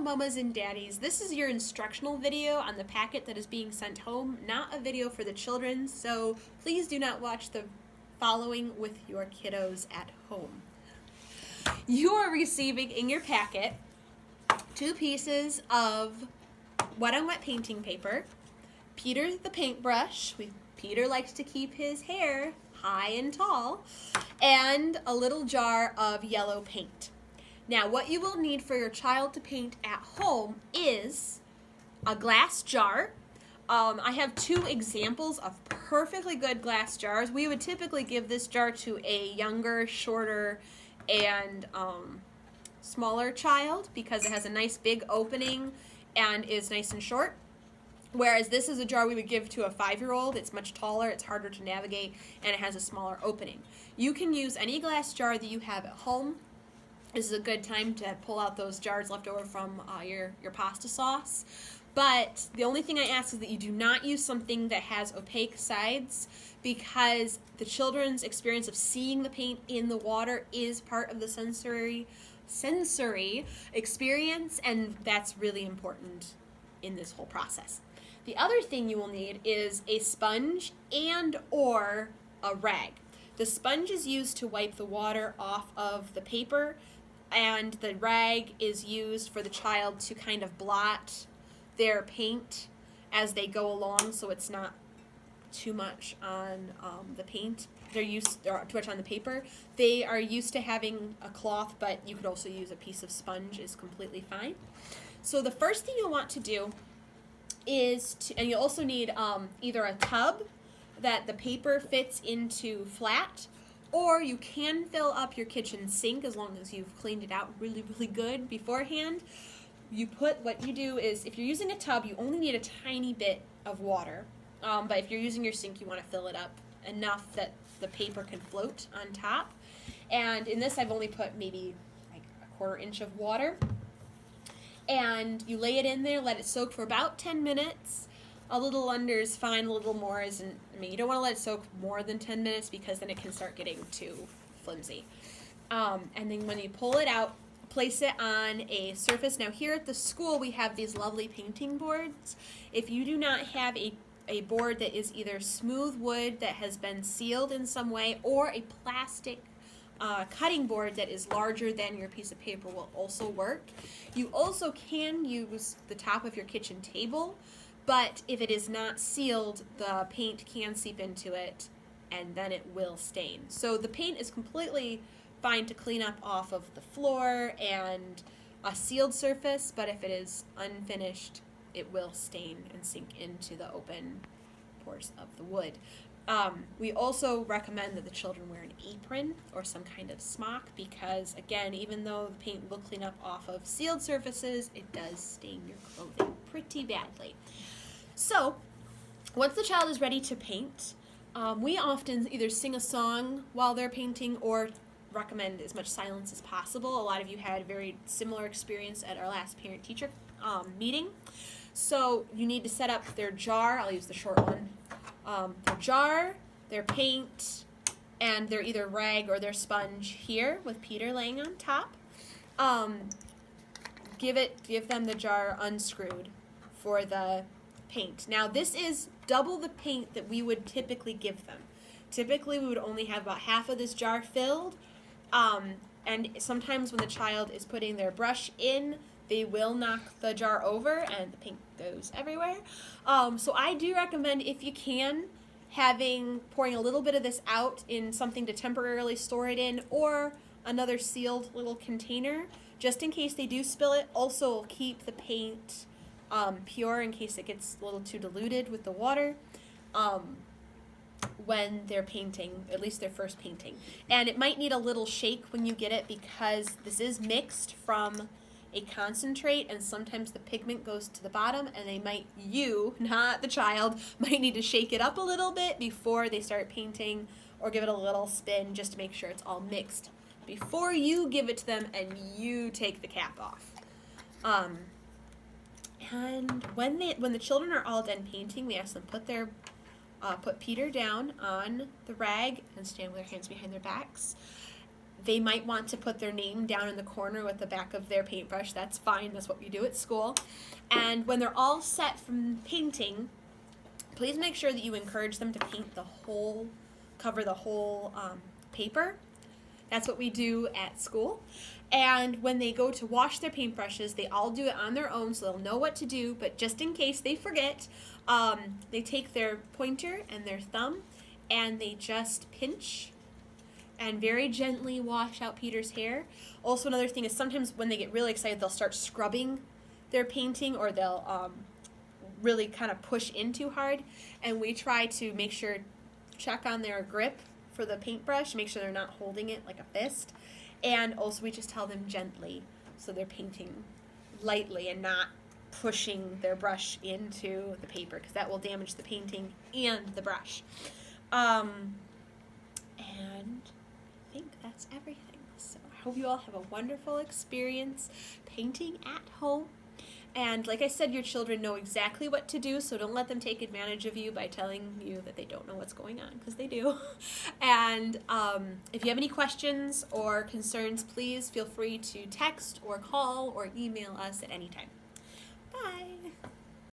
mamas and daddies, this is your instructional video on the packet that is being sent home, not a video for the children, so please do not watch the following with your kiddos at home. You are receiving in your packet 2 pieces of wet on wet painting paper, Peter the paintbrush, Peter likes to keep his hair high and tall, and a little jar of yellow paint. Now, what you will need for your child to paint at home is a glass jar. I have 2 examples of perfectly good glass jars. We would typically give this jar to a younger, shorter, and smaller child because it has a nice big opening and is nice and short. Whereas this is a jar we would give to a 5-year-old. It's much taller, it's harder to navigate, and it has a smaller opening. You can use any glass jar that you have at home. This is a good time to pull out those jars left over from your pasta sauce. But the only thing I ask is that you do not use something that has opaque sides, because the children's experience of seeing the paint in the water is part of the sensory experience, and that's really important in this whole process. The other thing you will need is a sponge and or a rag. The sponge is used to wipe the water off of the paper, and the rag is used for the child to kind of blot their paint as they go along, so it's not too much on the paint. They're used, or too much on the paper. They are used to having a cloth, but you could also use a piece of sponge, is completely fine. So the first thing you'll want to do is and you'll also need either a tub that the paper fits into flat, or you can fill up your kitchen sink as long as you've cleaned it out really, really good beforehand. What you do is, if you're using a tub, you only need a tiny bit of water, but if you're using your sink, you want to fill it up enough that the paper can float on top. And in this, I've only put maybe like a 1/4 inch of water. And you lay it in there, let it soak for about 10 minutes. A little under is fine, a little more isn't. I mean, you don't want to let it soak more than 10 minutes because then it can start getting too flimsy. And then when you pull it out, place it on a surface. Now here at the school, we have these lovely painting boards. If you do not have a board that is either smooth wood that has been sealed in some way, or a plastic cutting board that is larger than your piece of paper, will also work. You also can use the top of your kitchen table, but if it is not sealed, the paint can seep into it and then it will stain. So the paint is completely fine to clean up off of the floor and a sealed surface, but if it is unfinished, it will stain and sink into the open pores of the wood. We also recommend that the children wear an apron or some kind of smock because, again, even though the paint will clean up off of sealed surfaces, it does stain your clothing pretty badly. So, once the child is ready to paint, we often either sing a song while they're painting or recommend as much silence as possible. A lot of you had a very similar experience at our last parent-teacher meeting. So you need to set up their jar. I'll use the short one. Their jar, their paint, and their either rag or their sponge here with Peter laying on top. Give them the jar unscrewed for the paint. Now this is double the paint that we would typically give them. Typically we would only have about half of this jar filled, and sometimes when the child is putting their brush in, they will knock the jar over and the paint goes everywhere. So I do recommend, if you can, pouring a little bit of this out in something to temporarily store it in, or another sealed little container, just in case they do spill it. Also keep the paint pure in case it gets a little too diluted with the water when they're painting, at least their first painting. And it might need a little shake when you get it because this is mixed from a concentrate, and sometimes the pigment goes to the bottom, and you, not the child, might need to shake it up a little bit before they start painting, or give it a little spin just to make sure it's all mixed before you give it to them and you take the cap off. And when the children are all done painting, we ask them put Peter down on the rag and stand with their hands behind their backs. They might want to put their name down in the corner with the back of their paintbrush. That's fine. That's what we do at school. And when they're all set from painting, please make sure that you encourage them to paint cover the whole paper. That's what we do at school. And when they go to wash their paintbrushes, they all do it on their own, so they'll know what to do. But just in case they forget, they take their pointer and their thumb, and they just pinch and very gently wash out Peter's hair. Also, another thing is sometimes when they get really excited, they'll start scrubbing their painting, or they'll really kind of push in too hard. And we try to check on their grip for the paintbrush, make sure they're not holding it like a fist. And also we just tell them gently, so they're painting lightly and not pushing their brush into the paper, because that will damage the painting and the brush. And I think that's everything. So I hope you all have a wonderful experience painting at home. And like I said, your children know exactly what to do, so don't let them take advantage of you by telling you that they don't know what's going on, because they do. And if you have any questions or concerns, please feel free to text or call or email us at any time. Bye!